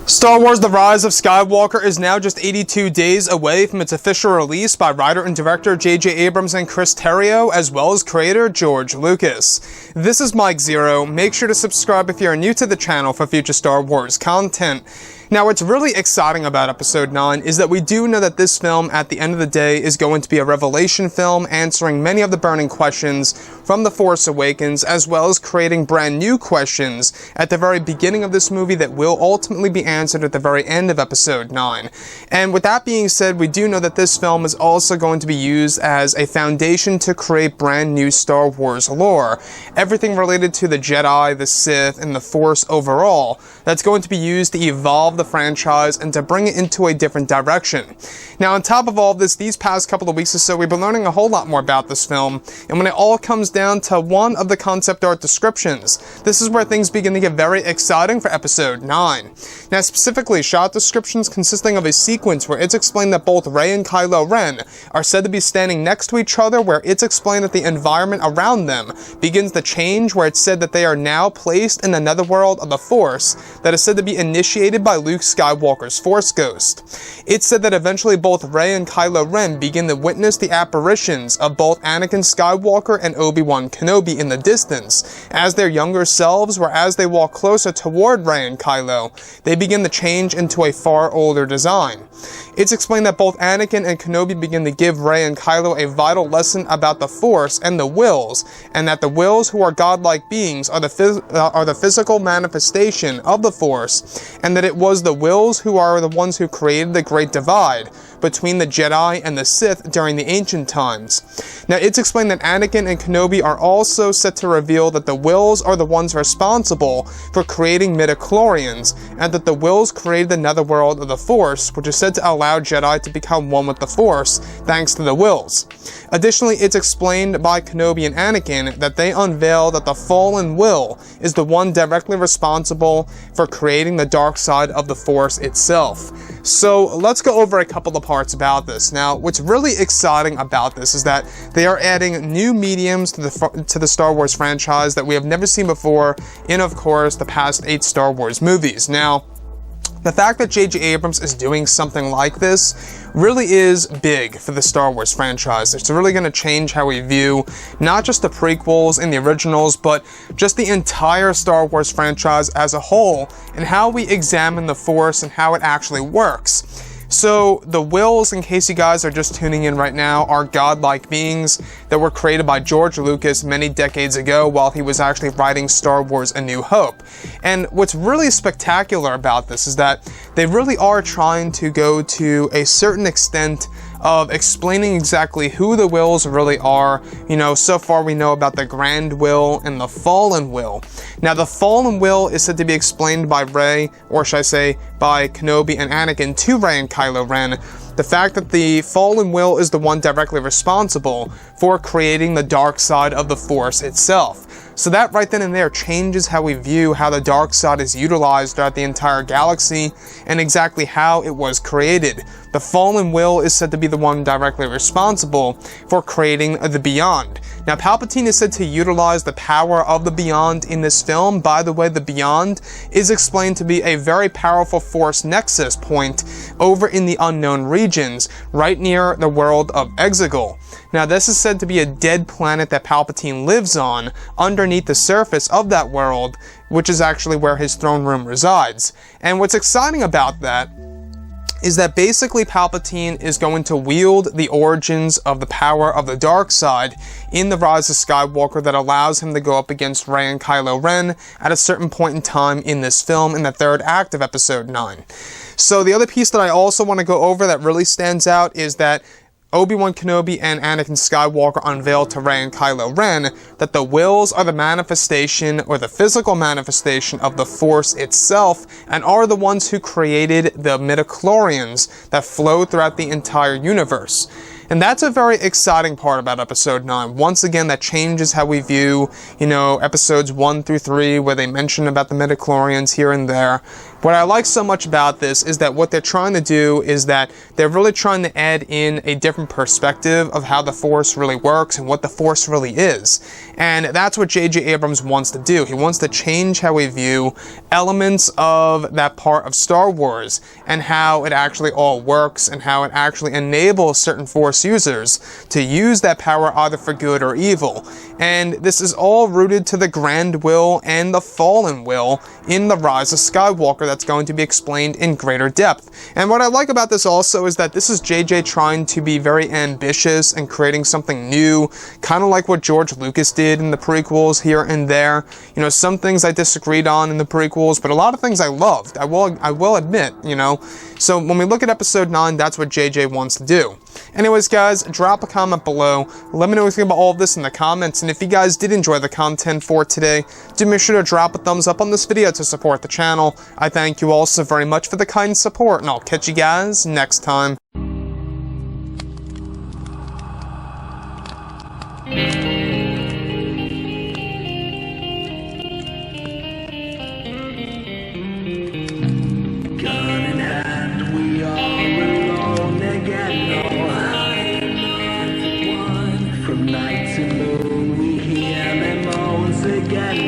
Star Wars The Rise of Skywalker is now just 82 days away from its official release by writer and director J.J. Abrams and Chris Terrio, as well as creator George Lucas. This is Mike Zero. Make sure to subscribe if you're new to the channel for future Star Wars content. Now, what's really exciting about Episode 9 is that we do know that this film, at the end of the day, is going to be a revelation film answering many of the burning questions from The Force Awakens, as well as creating brand new questions at the very beginning of this movie that will ultimately be answered at the very end of Episode 9. And with that being said, we do know that this film is also going to be used as a foundation to create brand new Star Wars lore. Everything related to the Jedi, the Sith, and the Force overall, that's going to be used to evolve the franchise and to bring it into a different direction. Now, on top of all of this, these past couple of weeks or so, we've been learning a whole lot more about this film, and when it all comes down to one of the concept art descriptions, this is where things begin to get very exciting for Episode 9. Now, specifically, shot descriptions consisting of a sequence where it's explained that both Rey and Kylo Ren are said to be standing next to each other, where it's explained that the environment around them begins to change, where it's said that they are now placed in the netherworld of the Force that is said to be initiated by Luke Skywalker's Force Ghost. It's said that eventually both Rey and Kylo Ren begin to witness the apparitions of both Anakin Skywalker and Obi-Wan Kenobi in the distance as their younger selves, where as they walk closer toward Rey and Kylo, they begin to change into a far older design. It's explained that both Anakin and Kenobi begin to give Rey and Kylo a vital lesson about the Force and the Wills, and that the Wills, who are godlike beings, are the physical manifestation of the Force, and that it was the Wills who are the ones who created the Great Divide between the Jedi and the Sith during the ancient times. Now, it's explained that Anakin and Kenobi are also set to reveal that the Wills are the ones responsible for creating midichlorians, and that the Wills created the netherworld of the Force, which is said to allow Jedi to become one with the Force, thanks to the Wills. Additionally, it's explained by Kenobi and Anakin that they unveil that the fallen Will is the one directly responsible for creating the dark side of the Force itself. So let's go over a couple of parts about this. Now, what's really exciting about this is that they are adding new mediums to the Star Wars franchise that we have never seen before in, of course, the past 8 Star Wars movies. Now, the fact that J.J. Abrams is doing something like this really is big for the Star Wars franchise. It's really going to change how we view not just the prequels and the originals, but just the entire Star Wars franchise as a whole, and how we examine the Force and how it actually works. So, the Wills, in case you guys are just tuning in right now, are godlike beings that were created by George Lucas many decades ago while he was actually writing Star Wars A New Hope. And what's really spectacular about this is that they really are trying to go to a certain extent of explaining exactly who the Wills really are. You know, so far we know about the Grand Will and the Fallen Will. Now, the Fallen Will is said to be explained by Rey, or should I say, by Kenobi and Anakin to Rey and Kylo Ren. The fact that the Fallen Will is the one directly responsible for creating the dark side of the Force itself. So that right then and there changes how we view how the dark side is utilized throughout the entire galaxy and exactly how it was created. The Fallen Will is said to be the one directly responsible for creating the Beyond. Now, Palpatine is said to utilize the power of the Beyond in this film. By the way, the Beyond is explained to be a very powerful Force nexus point over in the unknown regions, right near the world of Exegol. Now, this is said to be a dead planet that Palpatine lives on, underneath the surface of that world, which is actually where his throne room resides. And what's exciting about that is that basically Palpatine is going to wield the origins of the power of the dark side in The Rise of Skywalker that allows him to go up against Rey and Kylo Ren at a certain point in time in this film in the third act of Episode 9. So the other piece that I also want to go over that really stands out is that Obi-Wan Kenobi and Anakin Skywalker unveiled to Rey and Kylo Ren that the Wills are the manifestation, or the physical manifestation, of the Force itself, and are the ones who created the midichlorians that flow throughout the entire universe. And that's a very exciting part about Episode 9. Once again, that changes how we view, Episodes 1 through 3, where they mention about the midichlorians here and there. What I like so much about this is that what they're trying to do is that they're really trying to add in a different perspective of how the Force really works and what the Force really is. And that's what J.J. Abrams wants to do. He wants to change how we view elements of that part of Star Wars and how it actually all works and how it actually enables certain Force users to use that power either for good or evil. And this is all rooted to the grand will and the fallen will in The Rise of Skywalker that's going to be explained in greater depth. And what I like about this also is that this is JJ trying to be very ambitious and creating something new, kind of like what George Lucas did in the prequels here and there. You know, some things I disagreed on in the prequels, but a lot of things I loved, I will admit, you know. So when we look at episode 9, that's what JJ wants to do. Anyways, guys, drop a comment below. Let me know what you think about all of this in the comments, and if you guys did enjoy the content for today, do make sure to drop a thumbs up on this video to support the channel. I thank you all so very much for the kind support, and I'll catch you guys next time. From night to moon, we hear them moans again.